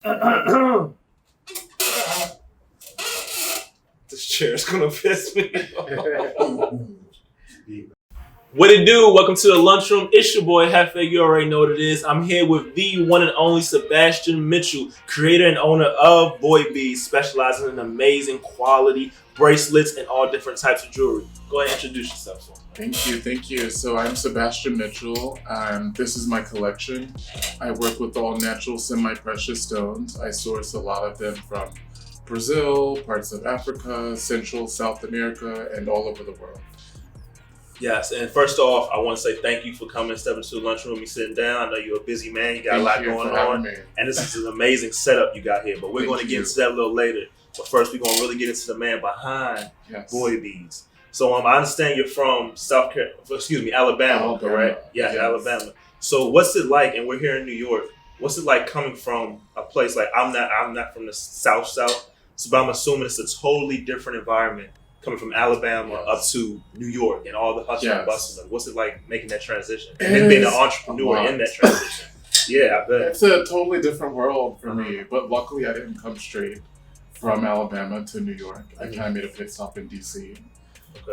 This chair is gonna piss me off. What it do? Welcome to the lunchroom. It's your boy Hefe. You already know what it is. I'm here with the one and only Sebastian Mitchell, creator and owner of Boy Bead, specializing in amazing quality bracelets and all different types of jewelry. Go ahead and introduce yourself. Thank you. So I'm Sebastian Mitchell. This is my collection. I work with all natural semi-precious stones. I source a lot of them from Brazil, parts of Africa, Central, South America, and all over the world. Yes, and first off, I want to say thank you for coming and stepping into the lunchroom and sitting down. I know you're a busy man. You got a lot going on. And this is an amazing setup you got here. But we're going to get into that a little later. But first, we're going to really get into the man behind Boy Beads. So I understand you're from Alabama, correct? Yeah, yes. Alabama. So what's it like, and we're here in New York, what's it like coming from a place like, I'm not from the South, so but I'm assuming it's a totally different environment coming from Alabama up to New York and all the hustle and bustle. What's it like making that transition? And then being an entrepreneur in that transition. Yeah, I bet. It's a totally different world for me, but luckily I didn't come straight from Alabama to New York. I kind of made a pit stop in D.C.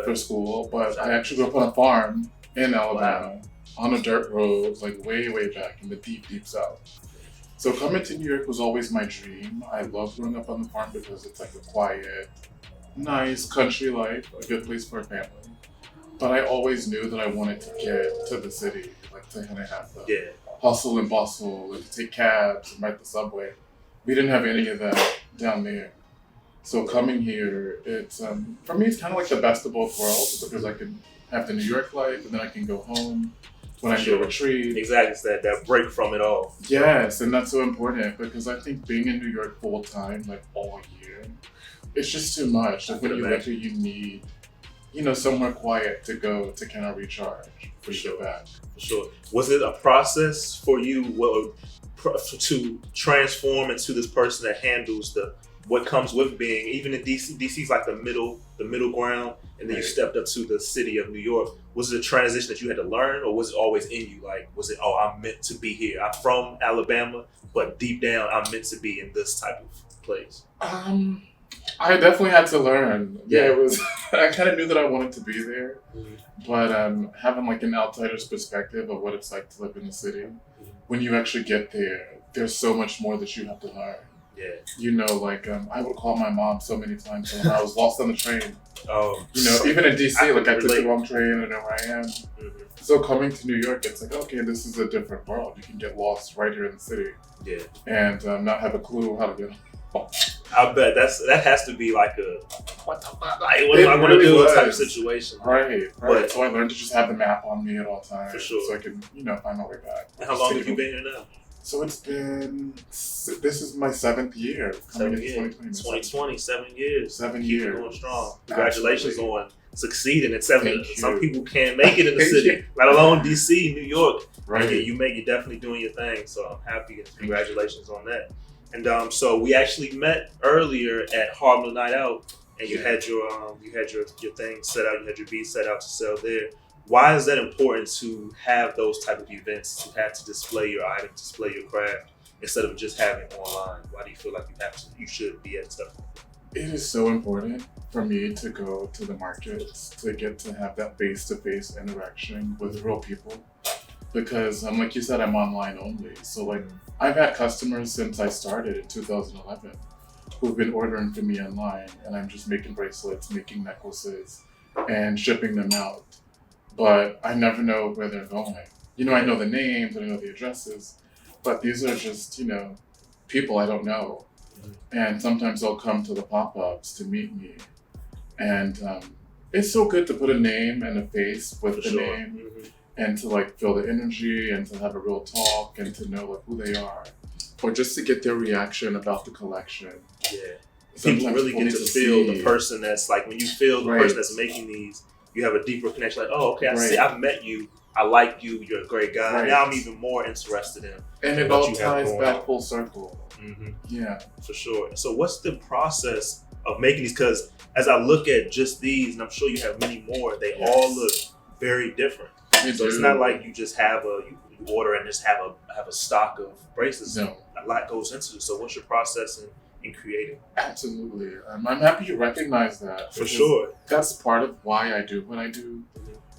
for school, but I actually grew up on a farm in Alabama on a dirt road, like way, way back in the deep, deep South. So coming to New York was always my dream. I love growing up on the farm because it's like a quiet, nice country life, a good place for a family. But I always knew that I wanted to get to the city, like to kind of have the hustle and bustle and to take cabs and ride the subway. We didn't have any of that down there. So coming here, it's for me, it's kind of like the best of both worlds because I can have the New York life and then I can go home when I need a retreat. Exactly, it's that break from it all. Yes, and that's so important because I think being in New York full time, like all year, it's just too much. Like when you get here, you need, somewhere quiet to go to kind of recharge before you go back. For sure. Was it a process for you to transform into this person that handles what comes with being, even in DC? DC's like the middle ground, and then you stepped up to the city of New York. Was it a transition that you had to learn, or was it always in you? Like, was it, I'm meant to be here? I'm from Alabama, but deep down, I'm meant to be in this type of place. I definitely had to learn. Yeah, it was. I kind of knew that I wanted to be there, but having like an outsider's perspective of what it's like to live in the city, when you actually get there, there's so much more that you have to learn. Yeah. I would call my mom so many times when I was lost on the train. Oh. Even in DC, I took the wrong train and now I am. Mm-hmm. So coming to New York, it's like, okay, this is a different world. You can get lost right here in the city. Yeah. And not have a clue how to get home. I bet that has to be like a, what am I going to do type of situation. Right. But, so I learned to just have the map on me at all times. For sure. So I can, find my way back. And how long have you been here now? So this is my 7th year. 2020, 7 years. 7 years. Going strong. Congratulations on succeeding at 7. Some people can't make it in the city, let alone DC, New York. Right. You're definitely doing your thing. So I'm happy and congratulations on that. And so we actually met earlier at Harlem Night Out, and you had your thing set out, you had your bead set out to sell there. Why is that important to have those type of events, to have to display your item, display your craft, instead of just having it online? Why do you feel like you should be at stuff? It is so important for me to go to the markets, to get to have that face-to-face interaction with real people. Because like you said, I'm online only. So I've had customers since I started in 2011 who've been ordering from me online, and I'm just making bracelets, making necklaces, and shipping them out. But I never know where they're going. I know the names and I know the addresses, but these are just, people I don't know. And sometimes they'll come to the pop-ups to meet me. And it's so good to put a name and a face with the name and to feel the energy and to have a real talk and to know who they are. Or just to get their reaction about the collection. Yeah. People really get to feel the person that's when you feel the person that's making these, you have a deeper connection. I see, I've met you, I like you, you're a great guy. Now I'm even more interested in. And it all ties back full circle. Mm-hmm. Yeah, for sure. So what's the process of making these? Because as I look at just these, and I'm sure you have many more, they all look very different. So it's not like you just have you order and just have a stock of bracelets. No. lot goes into it. So what's your process in creating? Absolutely. I'm happy you recognize that. For sure. That's part of why I do what I do,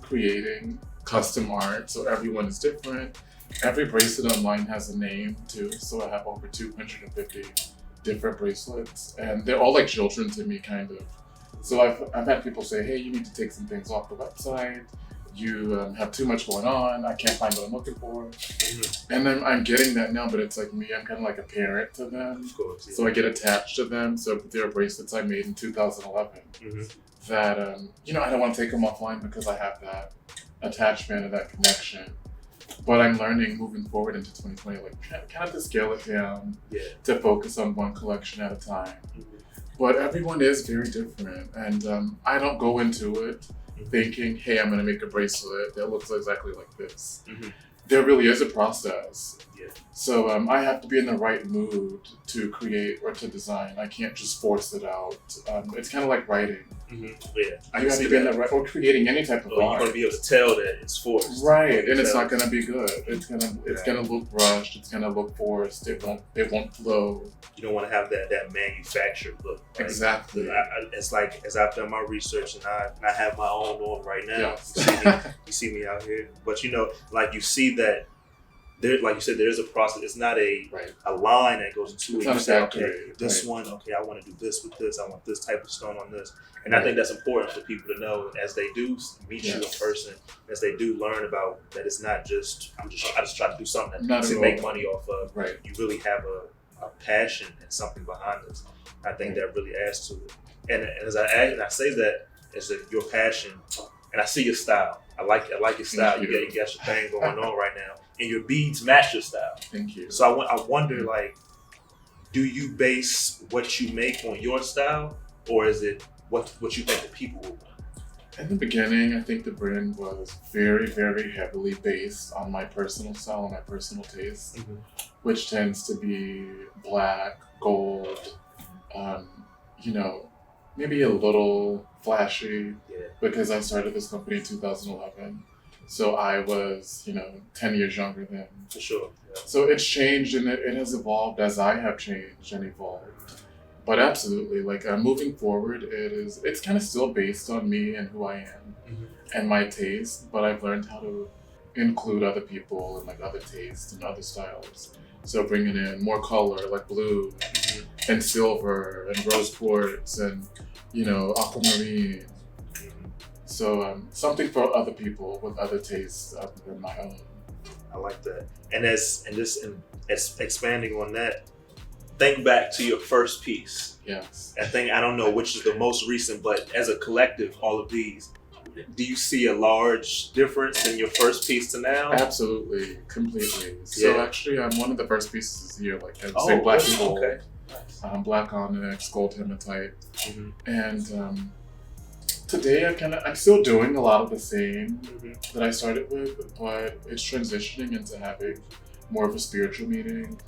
creating custom art. So everyone is different. Every bracelet online has a name too. So I have over 250 different bracelets, and they're all like children to me, kind of. So I've had people say, hey, you need to take some things off the website. You have too much going on. I can't find what I'm looking for. Mm-hmm. And then I'm getting that now, but it's like me, I'm kind of like a parent to them. Of course, yeah. So I get attached to them. So there are bracelets I made in 2011 that, I don't want to take them offline because I have that attachment and that connection. But I'm learning moving forward into 2020, like kind of to scale it down, to focus on one collection at a time. Mm-hmm. But everyone is very different, and I don't go into it thinking, hey, I'm going to make a bracelet that looks exactly like this. Mm-hmm. There really is a process. Yeah. So I have to be in the right mood to create or to design. I can't just force it out. It's kind of like writing. Mm-hmm. Yeah, you have to be in the right, or creating any type of art. You're going to be able to tell that it's forced. Right, and it's not going to be good. It's gonna look rushed. It's going to look forced. It won't flow. You don't want to have that manufactured look. Right? Exactly. It's like, as I've done my research and I have my own on right now. Yes. You see me out here, but like you see that. There, like you said, there is a process. It's not a line that goes into it. You say, okay, this one, okay, I want to do this with this. I want this type of stone on this. And I think that's important for people to know as they do meet you in person, as they do learn about that it's not just, I just try to do something to make money off of. Right. You really have a passion and something behind this. I think that really adds to it. And as I say that, is that your passion, and I see your style. I like your style. You got your thing going on right now. And your beads match your style. Thank you. So I wonder, like, do you base what you make on your style, or is it what you think the people will want? In the beginning, I think the brand was very, very heavily based on my personal style and my personal taste, which tends to be black, gold, maybe a little flashy, because I started this company in 2011. So I was, 10 years younger than. For sure. Yeah. So it's changed and it has evolved as I have changed and evolved. But absolutely, like moving forward, it's kind of still based on me and who I am and my taste. But I've learned how to include other people and like other tastes and other styles. So bringing in more color, like blue and silver and rose quartz and, aquamarine. So something for other people with other tastes other than my own. I like that. And as expanding on that, think back to your first piece. Yes. I don't know which is the most recent, but as a collective, all of these, do you see a large difference in your first piece to now? Absolutely, completely. So actually, one of the first pieces here, like I would say, black and gold, nice. Black onyx, gold hematite, and. Today, I'm still doing a lot of the same that I started with, but it's transitioning into having more of a spiritual meaning.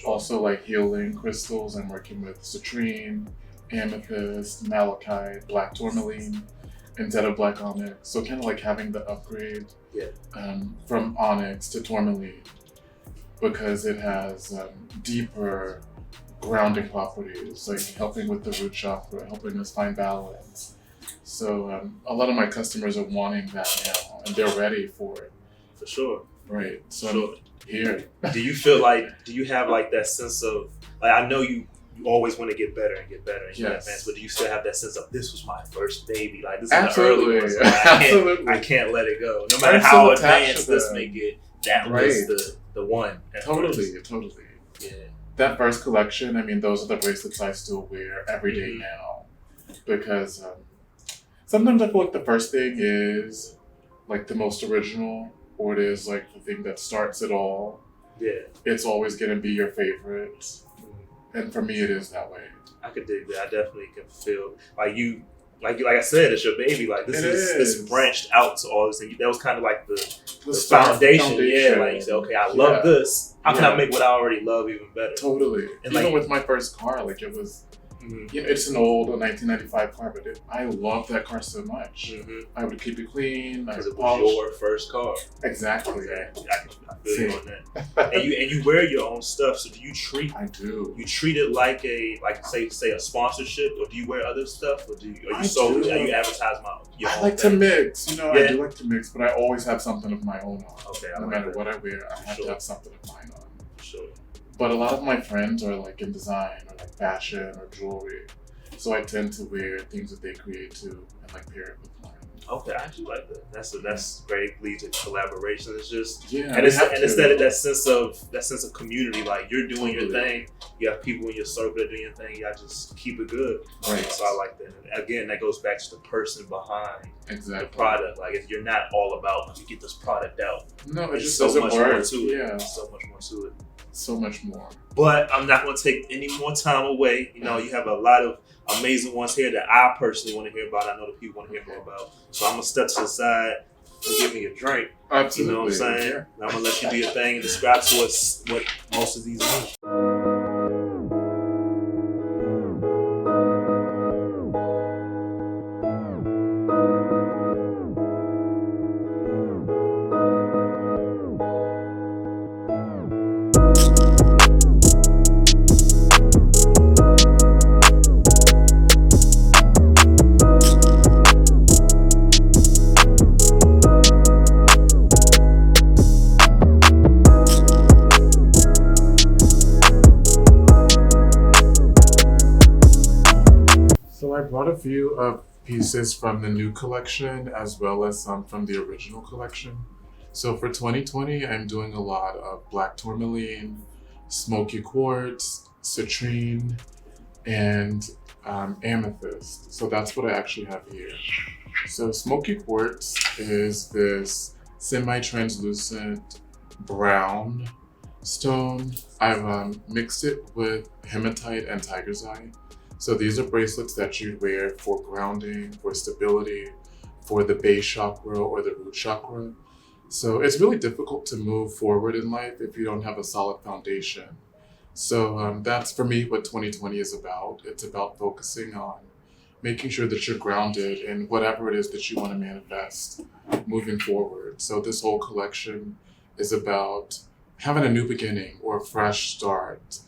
Also, like healing crystals, I'm working with citrine, amethyst, malachite, black tourmaline, instead of black onyx. So kind of like having the upgrade from onyx to tourmaline, because it has deeper grounding properties, like helping with the root chakra, helping us find balance. So a lot of my customers are wanting that now, and they're ready for it. For sure. Right. So I'm here. Do you have like that sense of, like, I know you always want to get better and get better and get advanced, but do you still have that sense of, this was my first baby, like this is the early ones, I can't let it go. No matter how advanced this may get, that was the one. Totally. Yeah. That first collection, those are the bracelets I still wear every day now, because sometimes I feel like the first thing is like the most original, or it is like the thing that starts it all. Yeah. It's always going to be your favorite. And for me, it is that way. I could dig that. I definitely can feel like I said, it's your baby. Like it's branched out to all this. And that was kind of like the foundation. Yeah. Like you said, okay, I love this. How can I make what I already love even better? Totally. And even with my first car, like it was It's an old 1995 car, but I love that car so much. I would keep it clean. Because it was your first car. Exactly. I feel you on that. And you wear your own stuff. So do you treat? I do. You treat it like say a sponsorship, or do you wear other stuff, or are you advertise your own I like thing? to mix. I do like to mix, but I always have something of my own on. Okay. No matter what I wear, I have to have something of mine on. Sure. But a lot of my friends are like in design or like fashion or jewelry. So I tend to wear things that they create too and like pair it with mine. Okay, I actually like that. That's great. Leads to collaboration. It's just and it's that sense of community. Like you're doing your thing. You have people in your circle that do your thing. Y'all just keep it good. Right. So I like that. And again, that goes back to the person behind the product. Like if you're not all about let me get this product out. No, it just so doesn't much work. more to it. Yeah. So much more to it. So much more. But I'm not going to take any more time away. You have a lot of amazing ones here that I personally want to hear about. I know that people want to hear more about. So I'm going to step to the side and give me a drink. Absolutely. You know what I'm saying? Yeah. I'm going to let you do your thing and describe to us what most of these mean. So I brought a few of pieces from the new collection as well as some from the original collection. So for 2020, I'm doing a lot of black tourmaline, smoky quartz, citrine, and amethyst. So that's what I actually have here. So smoky quartz is this semi-translucent brown stone. I've mixed it with hematite and tiger's eye. So these are bracelets that you wear for grounding, for stability, for the base chakra or the root chakra. So it's really difficult to move forward in life if you don't have a solid foundation. So that's for me what 2020 is about. It's about focusing on making sure that you're grounded in whatever it is that you want to manifest moving forward. So this whole collection is about having a new beginning or a fresh start.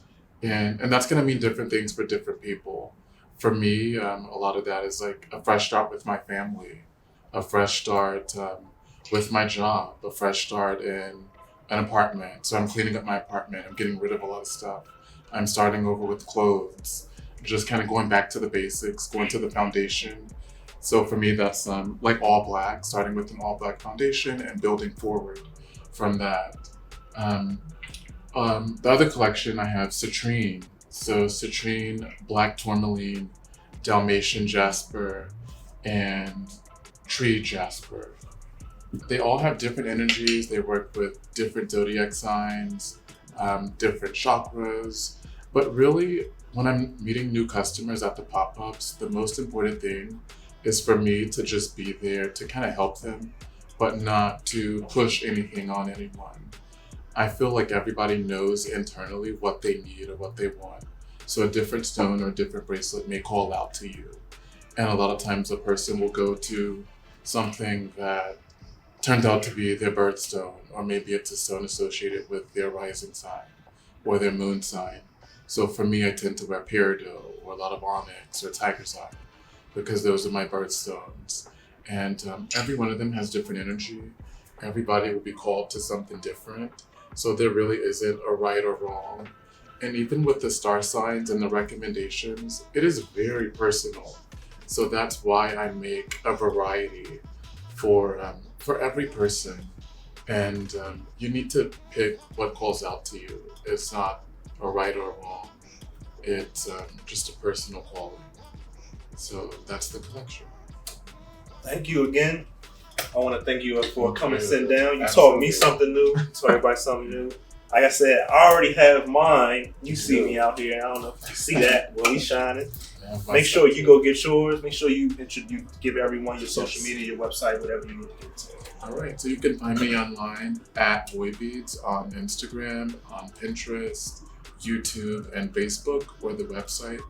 And that's going to mean different things for different people. For me, a lot of that is like a fresh start with my family, a fresh start with my job, a fresh start in an apartment. So I'm cleaning up my apartment. I'm getting rid of a lot of stuff. I'm starting over with clothes, just kind of going back to the basics, going to the foundation. So for me, that's like all black, starting with an all black foundation and building forward from that. The other collection I have citrine. So citrine, black tourmaline, Dalmatian jasper, and tree jasper. They all have different energies. They work with different zodiac signs, different chakras. But really, when I'm meeting new customers at the pop-ups, the most important thing is for me to just be there to kind of help them, but not to push anything on anyone. I feel like everybody knows internally what they need or what they want. So a different stone or a different bracelet may call out to you. And a lot of times a person will go to something that turns out to be their birthstone, or maybe it's a stone associated with their rising sign or their moon sign. So for me, I tend to wear peridot or a lot of onyx or tiger's eye because those are my birthstones. And every one of them has different energy. Everybody will be called to something different. So there really isn't a right or wrong. And even with the star signs and the recommendations, it is very personal. So that's why I make a variety for every person. And you need to pick what calls out to you. It's not a right or wrong. It's just a personal quality. So that's the collection. Thank you again. I want to thank you for coming and sitting down. You taught me something new. Taught everybody something new. Like I said, I already have mine. You see me out here. I don't know if you see that. Well, we shining. Make sure you go get yours. Make sure you give everyone your social media, your website, whatever you need to get to. All right. So you can find me online at Boy Beads on Instagram, on Pinterest, YouTube, and Facebook, or the website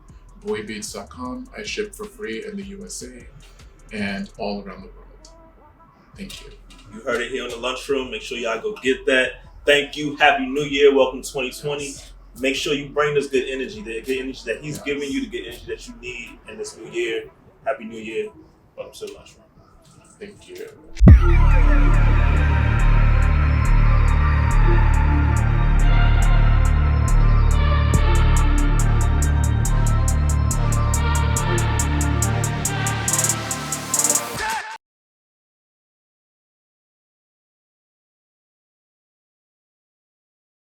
boybeads.com. I ship for free in the USA and all around the world. Thank you. You heard it here in the lunchroom. Make sure y'all go get that. Thank you. Happy New Year. Welcome to 2020. Yes. Make sure you bring this good energy, the good energy that he's giving you, the good energy that you need in this new year. Happy New Year. Welcome to the lunchroom. Thank you.